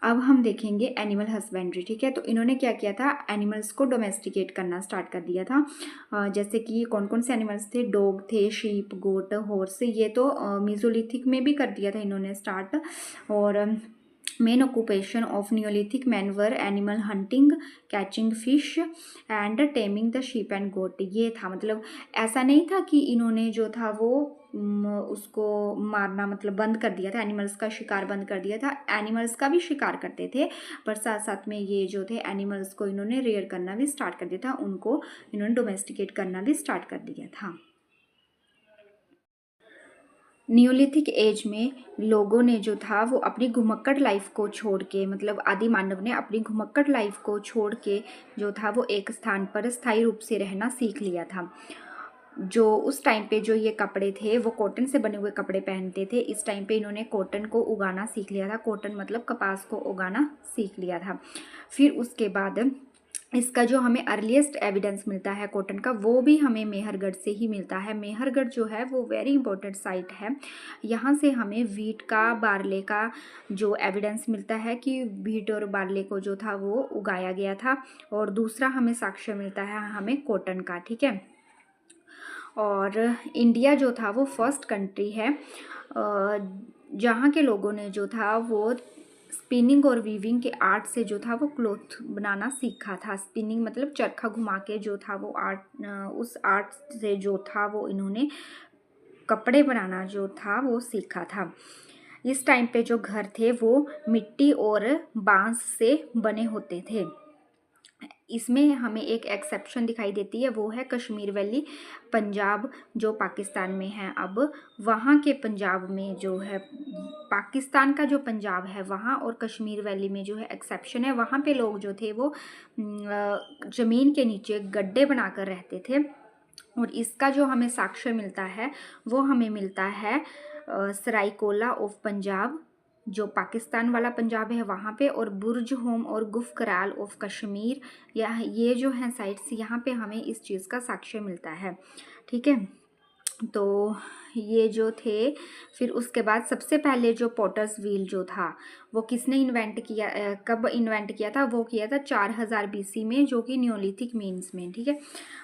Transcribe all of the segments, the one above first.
अब हम देखेंगे एनिमल हस्बेंड्री। ठीक है, तो इन्होंने क्या किया था, एनिमल्स को डोमेस्टिकेट करना स्टार्ट कर दिया था। जैसे कि कौन कौन से एनिमल्स थे, डॉग थे, शीप, गोट, हॉर्स, ये तो मीजोलिथिक में भी कर दिया था इन्होंने स्टार्ट। और main occupation of neolithic man were animal hunting, catching fish and taming the sheep and goat. ये था, मतलब ऐसा नहीं था कि इन्होंने जो था वो उसको मारना मतलब बंद कर दिया था, एनिमल्स का शिकार बंद कर दिया था। एनिमल्स का भी शिकार करते थे, पर साथ साथ में ये जो थे एनिमल्स को इन्होंने रेयर करना भी स्टार्ट कर दिया था, उनको इन्होंने डोमेस्टिकेट करना भी स्टार्ट कर दिया था। नियोलिथिक एज में लोगों ने जो था वो अपनी घुमक्कड़ लाइफ को छोड़ के, मतलब आदि मानव ने अपनी घुमक्कड़ लाइफ को छोड़ के जो था वो एक स्थान पर स्थायी रूप से रहना सीख लिया था। जो उस टाइम पे जो ये कपड़े थे वो कॉटन से बने हुए कपड़े पहनते थे। इस टाइम पे इन्होंने कॉटन को उगाना सीख लिया था, कॉटन मतलब कपास को उगाना सीख लिया था। फिर उसके बाद इसका जो हमें अर्लीस्ट एविडेंस मिलता है कॉटन का, वो भी हमें मेहरगढ़ से ही मिलता है। मेहरगढ़ जो है वो वेरी इंपॉर्टेंट साइट है। यहाँ से हमें वीट का, बार्ले का जो एविडेंस मिलता है कि वीट और बार्ले को जो था वो उगाया गया था। और दूसरा हमें साक्ष्य मिलता है हमें कॉटन का। ठीक है, और इंडिया जो था वो फर्स्ट कंट्री है जहाँ के लोगों ने जो था वो स्पिनिंग और वीविंग के आर्ट से जो था वो क्लॉथ बनाना सीखा था। स्पिनिंग मतलब चरखा घुमा के जो था वो आर्ट, उस आर्ट से जो था वो इन्होंने कपड़े बनाना जो था वो सीखा था। इस टाइम पे जो घर थे वो मिट्टी और बांस से बने होते थे। इसमें हमें एक एक्सेप्शन दिखाई देती है, वो है कश्मीर वैली, पंजाब जो पाकिस्तान में है। अब वहाँ के पंजाब में जो है, पाकिस्तान का जो पंजाब है वहाँ और कश्मीर वैली में जो है एक्सेप्शन है। वहाँ पे लोग जो थे वो ज़मीन के नीचे गड्ढे बनाकर रहते थे। और इसका जो हमें साक्ष्य मिलता है वो हमें मिलता है सरायकोला ऑफ पंजाब, जो पाकिस्तान वाला पंजाब है वहाँ पे, और बुर्ज होम और गुफ कराल ऑफ कश्मीर, या ये जो है साइट्स, यहाँ पे हमें इस चीज़ का साक्ष्य मिलता है। ठीक है, तो ये जो थे, फिर उसके बाद सबसे पहले जो पॉटर्स व्हील जो था वो किसने इन्वेंट किया, कब इन्वेंट किया था, वो किया था 4000 BC में, जो कि न्योलिथिक मीन्स में। ठीक है,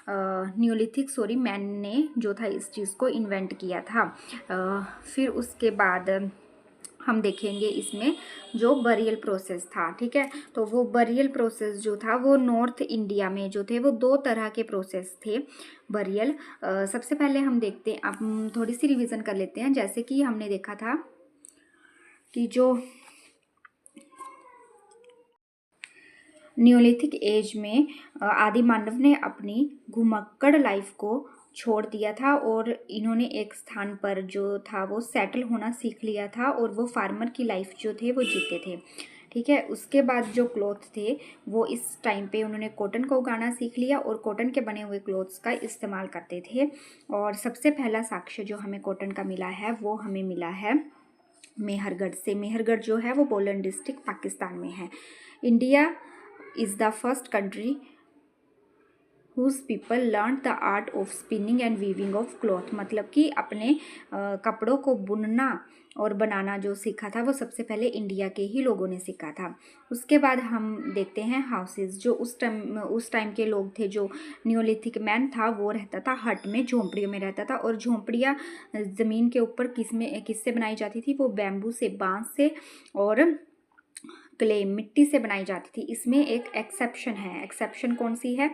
न्योलिथिक मैन ने जो था इस चीज़ को इन्वेंट किया था। फिर उसके बाद हम देखेंगे इसमें जो बरियल प्रोसेस था। ठीक है, तो वो बरियल प्रोसेस जो था वो नॉर्थ इंडिया में जो थे वो 2 तरह के प्रोसेस थे बरियल। सबसे पहले हम देखते हैं, अब हम थोड़ी सी रिवीजन कर लेते हैं। जैसे कि हमने देखा था कि जो न्योलिथिक एज में आदि मानव ने अपनी घुमक्कड़ लाइफ को छोड़ दिया था और इन्होंने एक स्थान पर जो था वो सेटल होना सीख लिया था, और वो फार्मर की लाइफ जो थे वो जीते थे। ठीक है, उसके बाद जो क्लॉथ थे वो इस टाइम पे उन्होंने कॉटन को उगाना सीख लिया और कॉटन के बने हुए क्लॉथ्स का इस्तेमाल करते थे। और सबसे पहला साक्ष्य जो हमें कॉटन का मिला है वो हमें मिला है मेहरगढ़ से। मेहरगढ़ जो है वो बोलन डिस्ट्रिक्ट पाकिस्तान में है। India is the first country whose people learned the art of spinning and weaving of cloth। मतलब कि अपने कपड़ों को बुनना और बनाना जो सीखा था वो सबसे पहले इंडिया के ही लोगों ने सीखा था। उसके बाद हम देखते हैं हाउसेस, जो उस टाइम के लोग थे, जो न्योलिथिक मैन था वो रहता था हट में, झोंपड़ियों में रहता था। और झोंपड़ियाँ ज़मीन के ऊपर किससे बनाई जाती थी, वो बैम्बू से, बांस से और क्ले, मिट्टी से बनाई जाती थी। इसमें एक एक्सेप्शन है। एक्सेप्शन कौन सी है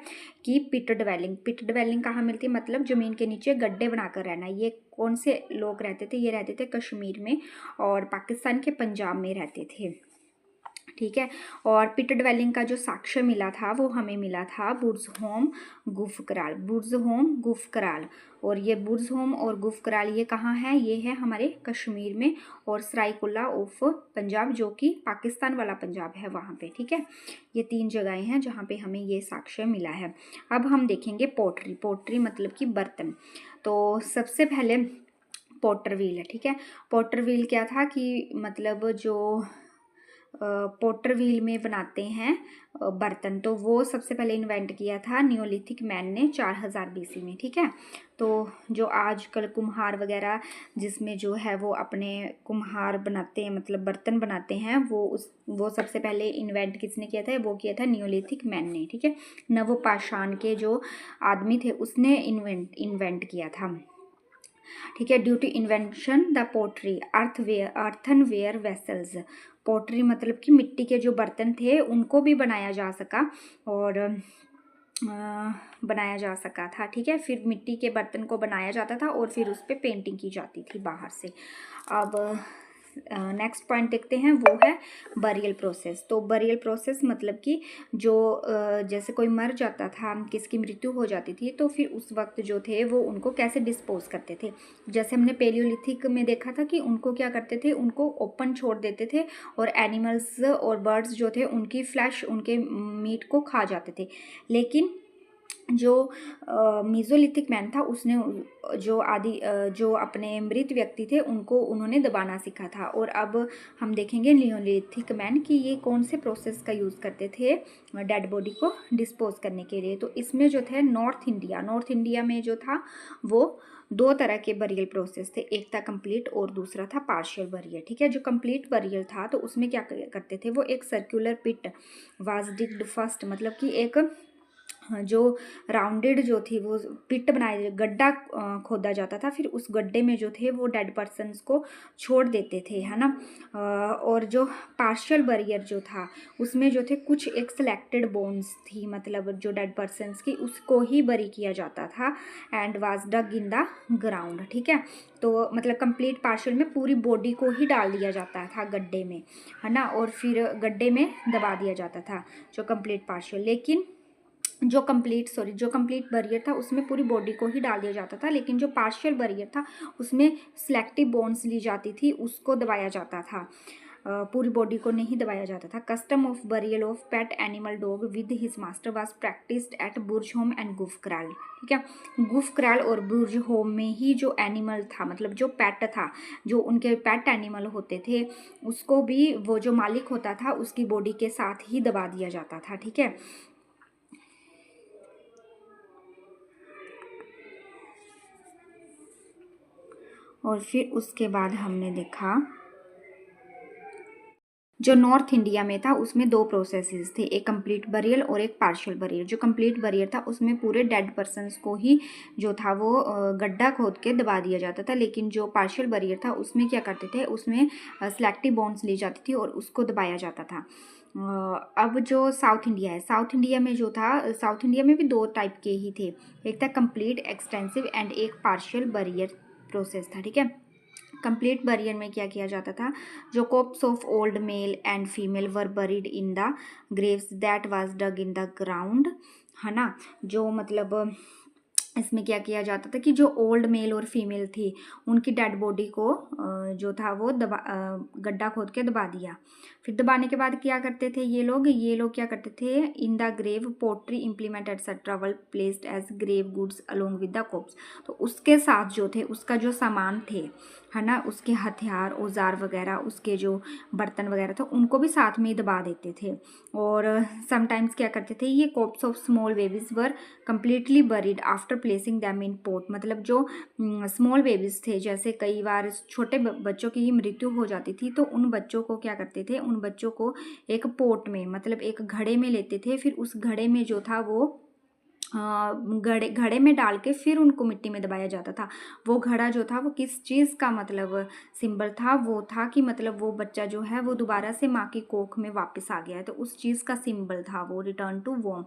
कि पिट ड्वेलिंग। पिट ड्वेलिंग कहाँ मिलती है, मतलब ज़मीन के नीचे गड्ढे बनाकर रहना। ये कौन से लोग रहते थे, ये रहते थे कश्मीर में और पाकिस्तान के पंजाब में रहते थे। ठीक है, और पिट ड्वेलिंग का जो साक्ष्य मिला था वो हमें मिला था बुर्ज होम, गुफ कराल, बुर्ज होम, गुफ कराल। और ये बुर्ज होम और गुफ कराल ये कहाँ है, ये है हमारे कश्मीर में, और सरायकुला ऑफ पंजाब जो कि पाकिस्तान वाला पंजाब है वहाँ पे। ठीक है, ये 3 जगहें हैं जहाँ पे हमें ये साक्ष्य मिला है। अब हम देखेंगे पोट्री। पोट्री मतलब कि बर्तन। तो सबसे पहले पॉटर व्हील है। ठीक है, पॉटर व्हील क्या था कि मतलब जो पोटर व्हील में बनाते हैं बर्तन, तो वो सबसे पहले इन्वेंट किया था नियोलिथिक मैन ने 4000 बीसी में। ठीक है, तो जो आजकल कुम्हार वगैरह जिसमें जो है वो अपने कुम्हार बनाते हैं, मतलब बर्तन बनाते हैं, वो सबसे पहले इन्वेंट किसने किया था? वो किया था नियोलिथिक मैन ने। ठीक है, नवपाषाण के जो आदमी थे उसने इन्वेंट किया था। ठीक है, due to invention the pottery earthenware vessels. Pottery मतलब कि मिट्टी के जो बर्तन थे उनको भी बनाया जा सका और बनाया जा सका था। ठीक है, फिर मिट्टी के बर्तन को बनाया जाता था और फिर उस पर पेंटिंग की जाती थी बाहर से। अब नेक्स्ट पॉइंट देखते हैं, वो है बरियल प्रोसेस। तो बरियल प्रोसेस मतलब कि जो जैसे कोई मर जाता था, किसकी मृत्यु हो जाती थी, तो फिर उस वक्त जो थे वो उनको कैसे डिस्पोज करते थे। जैसे हमने पेलियोलिथिक में देखा था कि उनको क्या करते थे, उनको ओपन छोड़ देते थे और एनिमल्स और बर्ड्स जो थे उनकी फ्लैश, उनके मीट को खा जाते थे। लेकिन जो मीज़ोलिथिक मैन था उसने जो अपने मृत व्यक्ति थे उन्होंने दबाना सीखा था। और अब हम देखेंगे नियोलिथिक मैन कि ये कौन से प्रोसेस का यूज़ करते थे डेड बॉडी को डिस्पोज करने के लिए। तो इसमें जो थे नॉर्थ इंडिया में जो था वो 2 तरह के बरियल प्रोसेस थे, एक था कंप्लीट और दूसरा था पार्शियल बरियल। ठीक है, जो कंप्लीट बरियल था तो उसमें क्या करते थे, वो एक circular pit was digged first, मतलब कि एक जो राउंडेड जो थी वो पिट बनाए, गड्ढा खोदा जाता था, फिर उस गड्ढे में जो थे वो डेड पर्सन्स को छोड़ देते थे, है ना। और जो पार्शियल बरियर जो था उसमें जो थे कुछ एक सिलेक्टेड बोन्स थी, मतलब जो डेड पर्सन्स की, उसको ही बरी किया जाता था and was dug in the ground. ठीक है, तो मतलब कंप्लीट पार्शियल में पूरी बॉडी को ही डाल दिया जाता था गड्ढे में, है ना, और फिर गड्ढे में दबा दिया जाता था जो कंप्लीट पार्शियल। लेकिन जो कंप्लीट बरियर था उसमें पूरी बॉडी को ही डाल दिया जाता था, लेकिन जो पार्शियल बरियर था उसमें सिलेक्टिव बोन्स ली जाती थी, उसको दबाया जाता था, पूरी बॉडी को नहीं दबाया जाता था। Custom of burial of pet animal dog with his master was practised at Burzahom and Gufkral. ठीक है, गुफ क्राल और बुर्ज होम में ही जो एनिमल था, मतलब जो पेट था, जो उनके पेट एनिमल होते थे, उसको भी वो जो मालिक होता था उसकी बॉडी के साथ ही दबा दिया जाता था। ठीक है, और फिर उसके बाद हमने देखा जो नॉर्थ इंडिया में था उसमें 2 प्रोसेसेस थे, एक कंप्लीट बरियल और एक पार्शियल बरियल। जो कंप्लीट बरियल था उसमें पूरे डेड पर्सन्स को ही जो था वो गड्ढा खोद के दबा दिया जाता था, लेकिन जो पार्शियल बरियल था उसमें क्या करते थे, उसमें सिलेक्टिव बोन्स ली जाती थी और उसको दबाया जाता था। अब जो साउथ इंडिया है, साउथ इंडिया में जो था, साउथ इंडिया में भी 2 टाइप के ही थे, एक था कंप्लीट एक्सटेंसिव एंड एक पार्शियल बरियल प्रोसेस था। ठीक है, कंप्लीट बरियर में क्या किया जाता था, जो corpse of old male and female were buried in the graves that was dug in the ground, है ना। जो मतलब इसमें क्या किया जाता था कि जो ओल्ड मेल और फीमेल थी उनकी डेड बॉडी को जो था वो गड्ढा खोद के दबा दिया। फिर दबाने के बाद क्या करते थे ये लोग क्या करते थे, in the grave pottery implement etcetera were placed as grave goods along with the corpse. तो उसके साथ जो थे उसका जो सामान थे, है ना, उसके हथियार औजार वगैरह, उसके जो बर्तन वगैरह था उनको भी साथ में ही दबा देते थे। और समटाइम्स क्या करते थे, ये corpse of small babies were completely buried after placing them in pot. मतलब जो स्मॉल बेबीज थे, जैसे कई बार छोटे बच्चों की मृत्यु हो जाती थी, तो उन बच्चों को क्या करते थे, उन बच्चों को एक पोट में, मतलब एक घड़े में लेते थे, फिर उस घड़े में जो था वो घड़े में डाल के फिर उनको मिट्टी में दबाया जाता था। वो घड़ा जो था वो किस चीज़ का मतलब सिंबल था, वो था कि मतलब वो बच्चा जो है वो दोबारा से माँ की कोख में वापस आ गया है, तो उस चीज़ का सिंबल था वो, रिटर्न टू वॉर्म।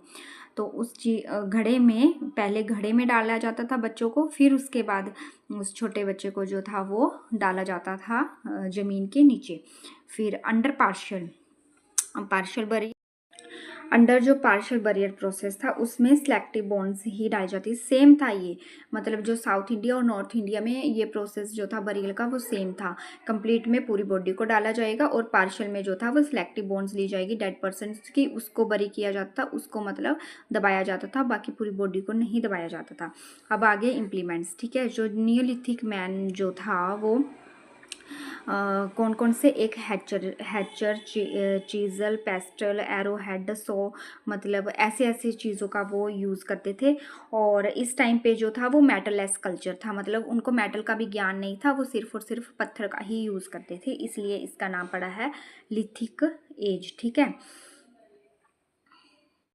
तो उस घड़े में, पहले घड़े में डाला जाता था बच्चों को, फिर उसके बाद उस छोटे बच्चे को जो था वो डाला जाता था ज़मीन के नीचे। फिर अंडर जो पार्शियल बरियर प्रोसेस था उसमें सिलेक्टिव बॉन्ड्स ही डाली जाती, सेम था ये, मतलब जो साउथ इंडिया और नॉर्थ इंडिया में ये प्रोसेस जो था बरियल का वो सेम था। कंप्लीट में पूरी बॉडी को डाला जाएगा और पार्शियल में जो था वो सिलेक्टिव बॉन्ड्स ली जाएगी डेड पर्सन की, उसको बरी किया जाता था, उसको मतलब दबाया जाता था, बाकी पूरी बॉडी को नहीं दबाया जाता था। अब आगे इम्प्लीमेंट्स। ठीक है, जो नियोलिथिक मैन जो था वो कौन कौन से, एक hatchet, chisel, pestle, arrowhead, so, मतलब ऐसे ऐसे चीज़ों का वो यूज़ करते थे। और इस टाइम पे जो था वो मेटललेस कल्चर था, मतलब उनको मेटल का भी ज्ञान नहीं था, वो सिर्फ और सिर्फ पत्थर का ही यूज़ करते थे, इसलिए इसका नाम पड़ा है लिथिक एज। ठीक है।